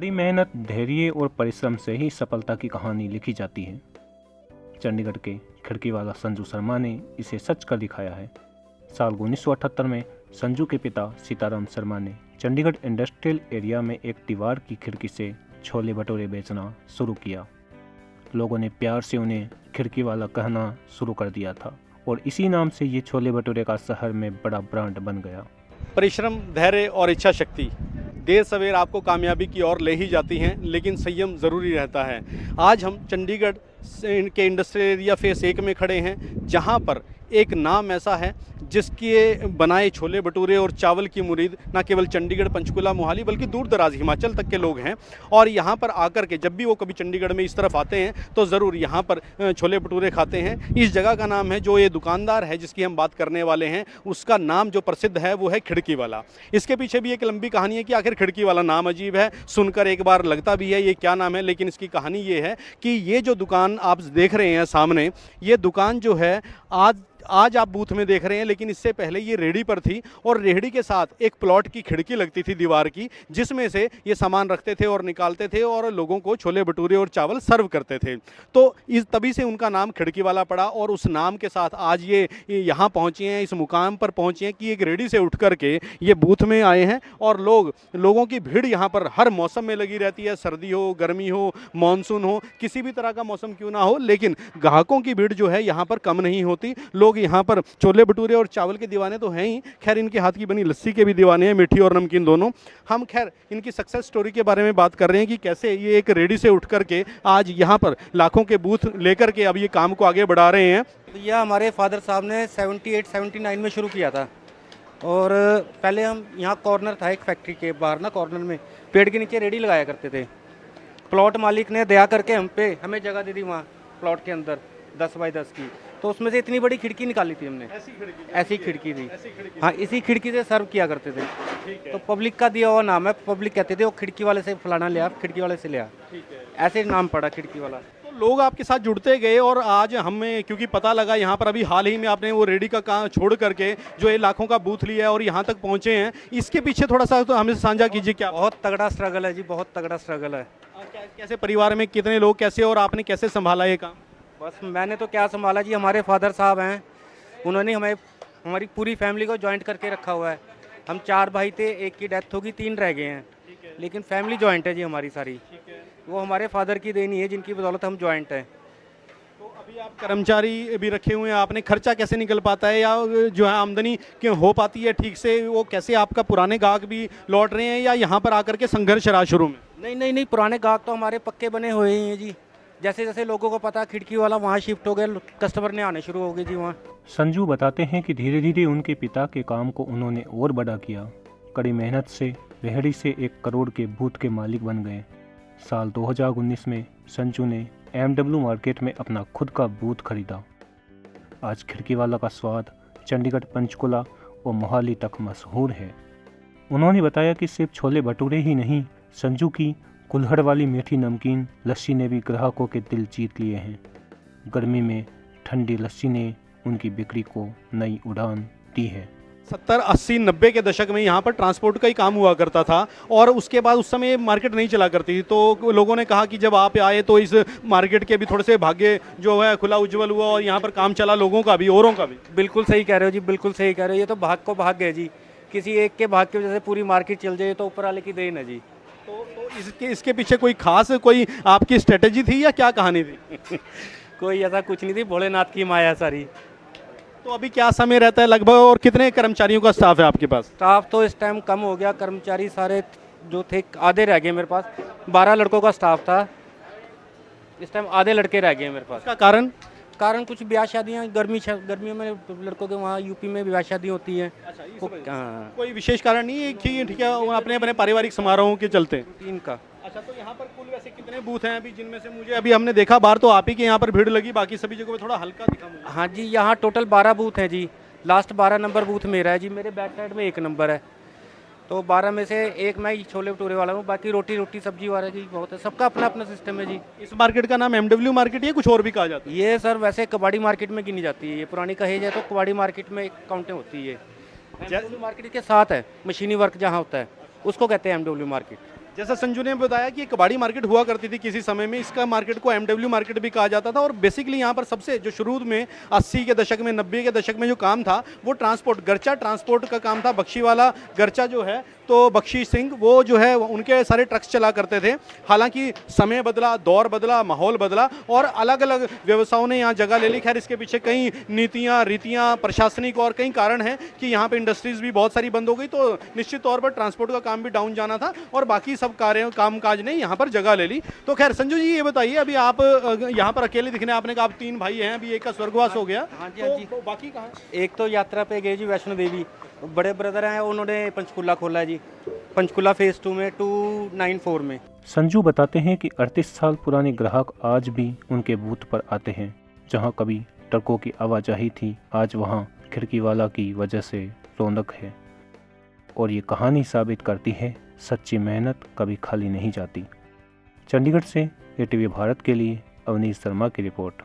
कड़ी मेहनत, धैर्य और परिश्रम से ही सफलता की कहानी लिखी जाती है। चंडीगढ़ के खिड़की वाला संजू शर्मा ने इसे सच कर दिखाया है। साल 1978 में संजू के पिता सीताराम शर्मा ने चंडीगढ़ इंडस्ट्रियल एरिया में एक दीवार की खिड़की से छोले भटूरे बेचना शुरू किया। लोगों ने प्यार से उन्हें खिड़की वाला कहना शुरू कर दिया था और इसी नाम से ये छोले भटूरे का शहर में बड़ा ब्रांड बन गया। परिश्रम, धैर्य और इच्छा शक्ति देर सवेर आपको कामयाबी की ओर ले ही जाती हैं, लेकिन संयम ज़रूरी रहता है। आज हम चंडीगढ़ के इंडस्ट्रियल एरिया फेस 1 में खड़े हैं, जहां पर एक नाम ऐसा है जिसके बनाए छोले भटूरे और चावल की मुरीद न केवल चंडीगढ़, पंचकुला, मोहाली बल्कि दूर दराज हिमाचल तक के लोग हैं। और यहाँ पर आकर के जब भी वो कभी चंडीगढ़ में इस तरफ आते हैं तो ज़रूर यहाँ पर छोले भटूरे खाते हैं। इस जगह का नाम है, जो ये दुकानदार है जिसकी हम बात करने वाले हैं, उसका नाम जो प्रसिद्ध है वो है खिड़की वाला। इसके पीछे भी एक लंबी कहानी है कि आखिर खिड़की वाला नाम अजीब है, सुनकर एक बार लगता भी है ये क्या नाम है, लेकिन इसकी कहानी ये है कि ये जो दुकान आप देख रहे हैं सामने, ये दुकान जो है आज आप बूथ में देख रहे हैं, लेकिन इससे पहले ये रेहड़ी पर थी और रेहड़ी के साथ एक प्लॉट की खिड़की लगती थी दीवार की, जिसमें से ये सामान रखते थे और निकालते थे और लोगों को छोले भटूरे और चावल सर्व करते थे। तो इस तभी से उनका नाम खिड़की वाला पड़ा और उस नाम के साथ आज ये यहाँ पहुँचे हैं, इस मुकाम पर पहुँचे हैं कि एक रेहड़ी से उठ करके ये बूथ में आए हैं। और लोगों की भीड़ यहाँ पर हर मौसम में लगी रहती है, सर्दी हो, गर्मी हो, मानसून हो, किसी भी तरह का मौसम क्यों ना हो, लेकिन ग्राहकों की भीड़ जो है यहाँ पर कम नहीं होती। लोग यहाँ पर छोले भटूरे और चावल के दीवाने तो हैं ही, खैर इनके हाथ की बनी लस्सी के भी दीवाने हैं, मीठी और नमकीन दोनों। हम खैर इनकी सक्सेस स्टोरी के बारे में बात कर रहे हैं कि कैसे ये एक रेडी से उठ करके आज यहाँ पर लाखों के बूथ लेकर के अब ये काम को आगे बढ़ा रहे हैं। यह हमारे फादर साहब ने 78-79 में शुरू किया था। और पहले हम यहाँ कॉर्नर था एक फैक्ट्री के बाहर ना, कॉर्नर में पेड़ के नीचे रेडी लगाया करते थे। प्लॉट मालिक ने दया करके हमें जगह दे दी वहाँ प्लॉट के अंदर 10 बाई 10 की, तो उसमें से इतनी बड़ी खिड़की निकाली थी हमने। ऐसी खिड़की थी। हाँ, इसी खिड़की से सर्व किया करते थे। तो पब्लिक का दिया हुआ नाम है, पब्लिक कहते थे वो खिड़की वाले से फलाना लिया, खिड़की वाले से लिया, ऐसे नाम पड़ा खिड़की वाला। तो लोग आपके साथ जुड़ते गए और आज हमें क्योंकि पता लगा यहाँ पर अभी हाल ही में आपने वो रेडी का काम छोड़ करके जो ये लाखों का बूथ लिया है और यहाँ तक पहुँचे हैं, इसके पीछे थोड़ा सा तो हमें साझा कीजिए। क्या बहुत तगड़ा स्ट्रगल है जी, बहुत तगड़ा स्ट्रगल है। कैसे परिवार में कितने लोग कैसे और आपने कैसे संभाला ये काम? बस मैंने तो क्या संभाला जी, हमारे फादर साहब हैं, उन्होंने हमारी पूरी फैमिली को जॉइंट करके रखा हुआ है। हम 4 भाई थे, एक की डेथ होगी, 3 रह गए हैं, लेकिन फैमिली जॉइंट है जी हमारी सारी। वो हमारे फादर की देनी है जिनकी बदौलत हम जॉइंट हैं। तो अभी आप कर्मचारी भी रखे हुए हैं, आपने खर्चा कैसे निकल पाता है या जो है आमदनी क्यों हो पाती है ठीक से, वो कैसे आपका पुराने गाहक भी लौट रहे हैं या यहाँ पर आकर के संघर्ष रहा शुरू में? नहीं, पुराने गाहक तो हमारे पक्के बने हुए ही हैं जी। जैसे जैसे लोगों को पता खिड़की वाला वहाँ शिफ्ट हो गए, कस्टमर ने आने शुरू हो गए जी वहाँ। संजू बताते हैं कि धीरे धीरे उनके पिता के काम को उन्होंने और बड़ा किया। कड़ी मेहनत से रेहड़ी से 1 करोड़ के बूथ के मालिक बन गए। साल 2019 में संजू ने MW मार्केट में अपना खुद का बूथ खरीदा। आज खिड़की वाला का स्वाद चंडीगढ़, पंचकुला और मोहाली तक मशहूर है। उन्होंने बताया कि सिर्फ छोले भटूरे ही नहीं, संजू की कुल्हड़ वाली मीठी नमकीन लस्सी ने भी ग्राहकों के दिल जीत लिए हैं। गर्मी में ठंडी लस्सी ने उनकी बिक्री को नई उड़ान दी है। 70, 80, 90 के दशक में यहाँ पर ट्रांसपोर्ट का ही काम हुआ करता था और उसके बाद उस समय मार्केट नहीं चला करती थी। तो लोगों ने कहा कि जब आप आए तो इस मार्केट के भी थोड़े से भाग्य जो है खुला उज्जवल हुआ और यहाँ पर काम चला, लोगों का भी, औरों का भी। बिल्कुल सही कह रहे हो जी, बिल्कुल सही कह रहे हो। ये तो भाग को भाग है जी, किसी एक के भाग की वजह से पूरी मार्केट चल जाए तो ऊपर वाले की देन है जी। तो इसके पीछे कोई खास कोई आपकी स्ट्रेटेजी थी या क्या कहानी थी? कोई ऐसा कुछ नहीं थी, भोलेनाथ की माया सारी। तो अभी क्या समय रहता है लगभग और कितने कर्मचारियों का स्टाफ है आपके पास? स्टाफ तो इस टाइम कम हो गया, कर्मचारी सारे जो थे आधे रह गए मेरे पास। 12 लड़कों का स्टाफ था, इस टाइम आधे लड़के रह गए मेरे पास। इसका कारण कुछ ब्याह शादियाँ, गर्मियों में लड़कों के वहाँ यूपी में ब्याह शादी होती है। हाँ, कोई विशेष कारण नहीं है कि ठीक है अपने अपने पारिवारिक समारोहों के चलते रूटीन का। अच्छा, तो यहाँ पर कुल वैसे कितने बूथ हैं अभी, जिनमें से मुझे अभी हमने देखा बाहर तो आप ही के यहाँ पर भीड़ लगी, बाकी सभी जगह पे थोड़ा हल्का दिखा मुझे। हाँ जी, यहाँ टोटल 12 बूथ हैं जी। लास्ट 12 नंबर बूथ मेरा है जी, मेरे बैक साइड में 1 नंबर है। तो 12 में से 1 मैं छोले भटूरे वाला हूँ, बाकी रोटी सब्जी वाला जी बहुत है। सबका अपना अपना सिस्टम है जी। इस मार्केट का नाम MW मार्केट है, कुछ और भी कहा जाता है? ये सर वैसे कबाड़ी मार्केट में गिनी जाती है, ये पुरानी कहेज है तो कबाड़ी मार्केट में काउंटिंग होती है। MW मार्केट के साथ है, मशीनी वर्क जहाँ होता है उसको कहते हैं MW मार्केट। जैसा संजू ने बताया कि कबाड़ी मार्केट हुआ करती थी किसी समय में, इसका मार्केट को एमडब्ल्यू मार्केट भी कहा जाता था। और बेसिकली यहाँ पर सबसे जो शुरू में 80 के दशक में 90 के दशक में जो काम था वो ट्रांसपोर्ट, गरचा ट्रांसपोर्ट का काम था। बख्शी वाला गरचा जो है तो बख्शी सिंह वो जो है उनके सारे ट्रक्स चला करते थे। हालांकि समय बदला, दौर बदला, माहौल बदला और अलग अलग व्यवसायों ने यहाँ जगह ले ली। खैर इसके पीछे कई नीतियाँ, रीतियाँ, प्रशासनिक और कई कारण हैं कि यहाँ पे इंडस्ट्रीज भी बहुत सारी बंद हो गई, तो निश्चित तौर पर ट्रांसपोर्ट का काम भी डाउन जाना था और बाकी सब कार्य कामकाज ने यहाँ पर जगह ले ली। तो खैर संजू जी ये बताइए, अभी आप यहाँ पर अकेले दिखने, आपने कहा आप 3 भाई हैं, अभी एक का स्वर्गवास हो गया। हाँ जी, हाँ जी। तो बाकी कहाँ? एक तो यात्रा पे गए जी वैष्णो देवी, बड़े ब्रदर हैं उन्होंने पंचकूला खोला है जी, पंचकूला फेज़ 2 में 294 में। संजू बताते हैं कि 38 साल पुराने ग्राहक आज भी उनके बूथ पर आते हैं। जहां कभी ट्रकों की आवाजाही थी, आज वहां खिड़की वाला की वजह से रौनक है। और ये कहानी साबित करती है सच्ची मेहनत कभी खाली नहीं जाती। चंडीगढ़ से एटीवी भारत के लिए अवनीश शर्मा की रिपोर्ट।